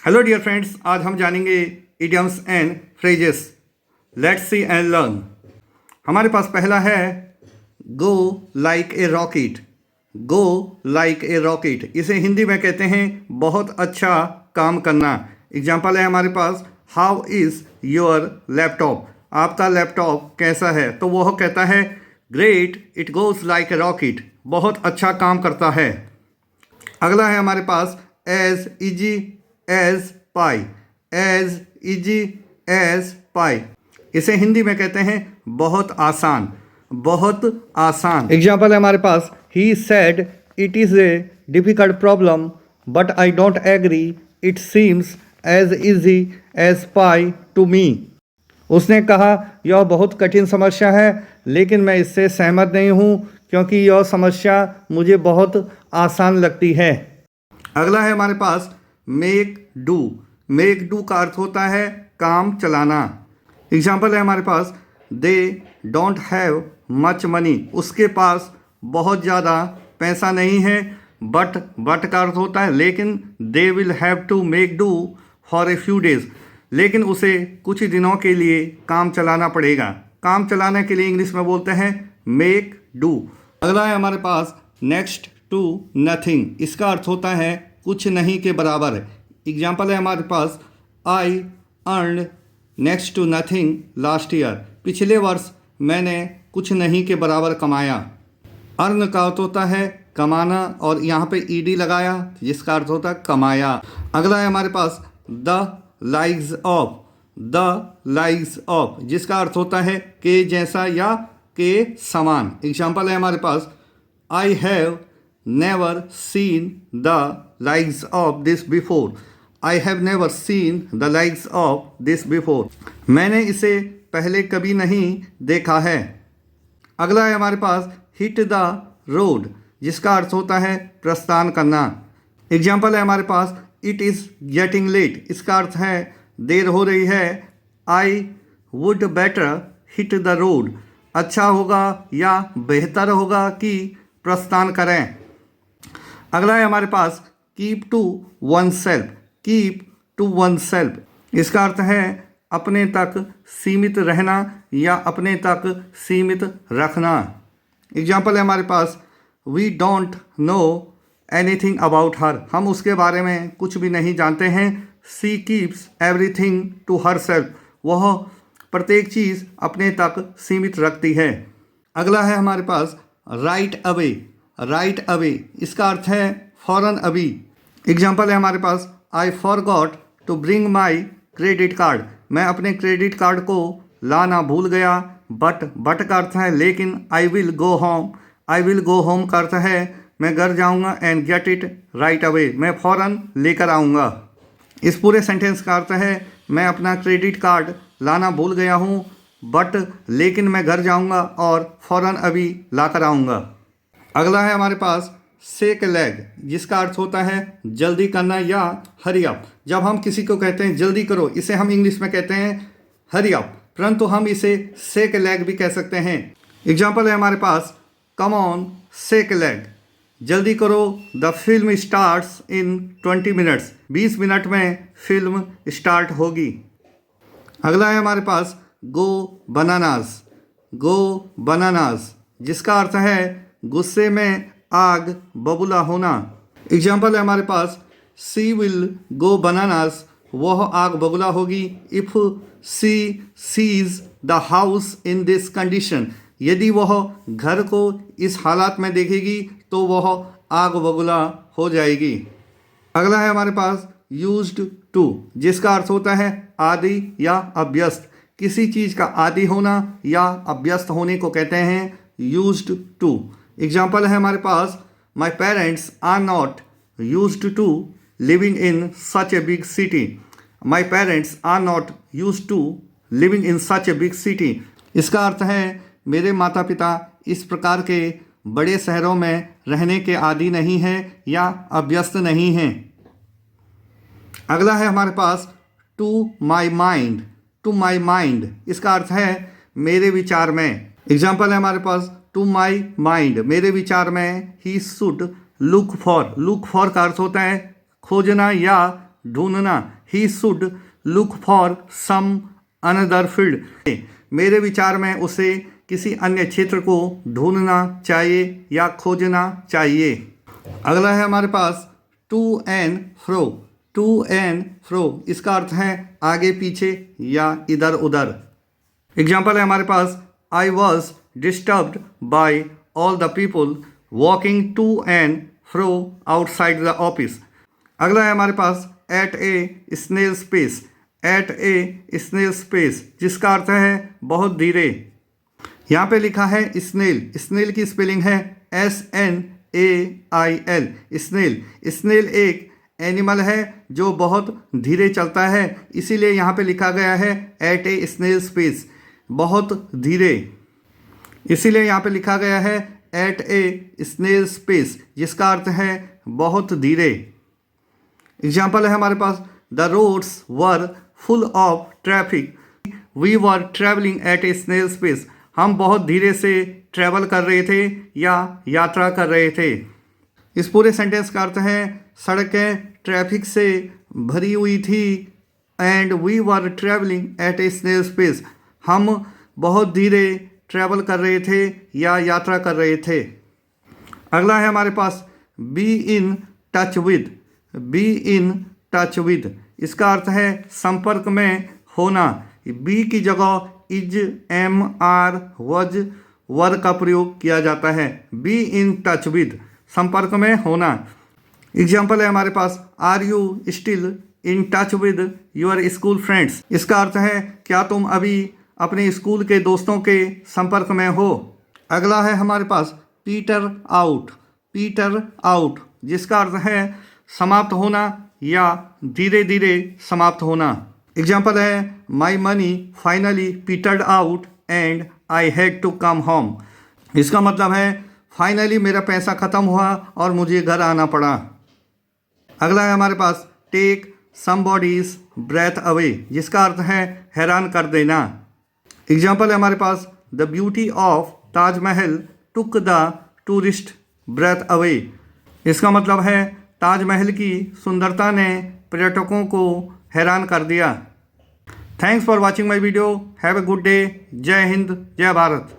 Hello dear friends, आज हम जानेंगे idioms and phrases. Let's see and learn. हमारे पास पहला है go like a rocket. Go like a rocket, इसे हिंदी में कहते हैं बहुत अच्छा काम करना। एग्जाम्पल है हमारे पास, हाउ इज़ योर लैपटॉप। आपका लैपटॉप कैसा है? तो वह कहता है great, it goes like a rocket, बहुत अच्छा काम करता है। अगला है हमारे पास एज इजी एज पाई। एज इजी एज पाई, इसे हिंदी में कहते हैं बहुत आसान, बहुत आसान। एग्जाम्पल है हमारे पास, he said it is a difficult problem but I don't agree, it seems as easy as pie to me. उसने कहा यह बहुत कठिन समस्या है, लेकिन मैं इससे सहमत नहीं हूँ क्योंकि यह समस्या मुझे बहुत आसान लगती है। अगला है हमारे पास मेक डू। मेक डू का अर्थ होता है काम चलाना। एग्जाम्पल है हमारे पास, they don't have much money. उसके पास बहुत ज़्यादा पैसा नहीं है। बट का अर्थ होता है लेकिन। They will have to make do for a few days, लेकिन उसे कुछ दिनों के लिए काम चलाना पड़ेगा। काम चलाने के लिए इंग्लिश में बोलते हैं मेक डू। अगला है हमारे पास नेक्स्ट टू नथिंग। इसका अर्थ होता है कुछ नहीं के बराबर। एग्जाम्पल है हमारे पास, I earned next to nothing last year. पिछले वर्ष मैंने कुछ नहीं के बराबर कमाया। अर्न का अर्थ होता है कमाना, और यहाँ पे ईडी लगाया जिसका अर्थ होता है कमाया। अगला है हमारे पास the likes of. The likes of, जिसका अर्थ होता है के जैसा या के समान। एग्जाम्पल है हमारे पास, I have never seen the likes of this before. I have never seen the likes of this before. मैंने इसे पहले कभी नहीं देखा है। अगला है हमारे पास hit the road, जिसका अर्थ होता है प्रस्थान करना। एग्जाम्पल है हमारे पास, it is getting late। इसका अर्थ है देर हो रही है। I would better hit the road। अच्छा होगा या बेहतर होगा कि प्रस्थान करें। अगला है हमारे पास keep to oneself. Keep to oneself, इसका अर्थ है अपने तक सीमित रहना या अपने तक सीमित रखना। एग्जाम्पल है हमारे पास, we don't know anything about her. हम उसके बारे में कुछ भी नहीं जानते हैं। She keeps everything to herself. वह प्रत्येक चीज़ अपने तक सीमित रखती है। अगला है हमारे पास राइट अवे। राइट अवे, इसका अर्थ है फौरन अभी। एग्जाम्पल है हमारे पास, I forgot to bring my credit card. मैं अपने क्रेडिट कार्ड को लाना भूल गया। बट का अर्थ है लेकिन। I will go home. I will go home का अर्थ है मैं घर जाऊंगा। And get it right away, मैं फ़ौरन लेकर आऊँगा। इस पूरे सेंटेंस का अर्थ है मैं अपना क्रेडिट कार्ड लाना भूल गया हूँ, लेकिन मैं घर जाऊँगा और फ़ौरन अभी ला कर आऊँगा। अगला है हमारे पास शेक लेग, जिसका अर्थ होता है जल्दी करना या हरी अप। जब हम किसी को कहते हैं जल्दी करो, इसे हम इंग्लिश में कहते हैं हरी अप, परंतु हम इसे शेक लेग भी कह सकते हैं। एग्जाम्पल है हमारे पास, कम ऑन शेक लेग, जल्दी करो, the film starts in 20 minutes. 20 minute में फिल्म स्टार्ट होगी। अगला है हमारे पास गो बनानास। गो बनानास, जिसका अर्थ है गुस्से में आग बबूला होना। एग्जाम्पल है हमारे पास, सी विल गो बनानास, वह आग बबूला होगी। If she sees the house in this condition, यदि वह घर को इस हालात में देखेगी तो वह आग बबूला हो जाएगी। अगला है हमारे पास यूज्ड टू, जिसका अर्थ होता है आदि या अभ्यस्त। किसी चीज़ का आदि होना या अभ्यस्त होने को कहते हैं यूज्ड टू। एग्जाम्पल है हमारे पास, my parents are not used to living in such a big city. My parents are not used to living in such a big city. इसका अर्थ है मेरे माता पिता इस प्रकार के बड़े शहरों में रहने के आदी नहीं हैं या अभ्यस्त नहीं हैं। अगला है हमारे पास to my mind. To my mind, इसका अर्थ है मेरे विचार में। एग्जाम्पल है हमारे पास, टू माई माइंड, मेरे विचार में he should look for. Look for का अर्थ होता है खोजना या ढूंढना, he should look for some another field. मेरे विचार में उसे किसी अन्य क्षेत्र को ढूंढना चाहिए या खोजना चाहिए। अगला है हमारे पास to and fro. To and fro इसका अर्थ है आगे पीछे या इधर उधर। एग्जाम्पल है हमारे पास I was disturbed by all the people walking to and fro outside the office. अगला है हमारे पास at a snail space. At a snail space जिसका अर्थ है बहुत धीरे। यहाँ पे लिखा है स्नेल। स्नेल की स्पेलिंग है SNAIL। स्नेल स्नेल एक एनिमल है जो बहुत धीरे चलता है, इसीलिए यहाँ पे लिखा गया है एट ए स्नेल स्पेस, बहुत धीरे। इसीलिए यहाँ पे लिखा गया है एट ए स्नेल स्पेस जिसका अर्थ है बहुत धीरे। एग्जाम्पल है हमारे पास the roads were full of traffic we were travelling at a snail space. हम बहुत धीरे से ट्रैवल कर रहे थे या यात्रा कर रहे थे। इस पूरे सेंटेंस का अर्थ है सड़कें ट्रैफिक से भरी हुई थी and we were travelling at a snail space. हम बहुत धीरे ट्रैवल कर रहे थे या यात्रा कर रहे थे। अगला है हमारे पास be in touch with. Be in touch with इसका अर्थ है संपर्क में होना। बी की जगह इज, एम, आर, वज, वर का प्रयोग किया जाता है। बी इन टच विद संपर्क में होना। एग्जाम्पल है हमारे पास are you still in touch with your school friends. इसका अर्थ है क्या तुम अभी अपने स्कूल के दोस्तों के संपर्क में हो। अगला है हमारे पास पीटर आउट। पीटर आउट जिसका अर्थ है समाप्त होना या धीरे धीरे समाप्त होना। एग्जाम्पल है my money finally petered out and I had to come home. इसका मतलब है फाइनली मेरा पैसा ख़त्म हुआ और मुझे घर आना पड़ा। अगला है हमारे पास टेक समबॉडीज ब्रेथ अवे जिसका अर्थ है हैरान कर देना। एग्जाम्पल है हमारे पास the beauty of Taj Mahal took the tourist breath away. इसका मतलब है ताजमहल की सुंदरता ने पर्यटकों को हैरान कर दिया। Thanks for watching my video. Have a good day. जय हिंद, जय भारत।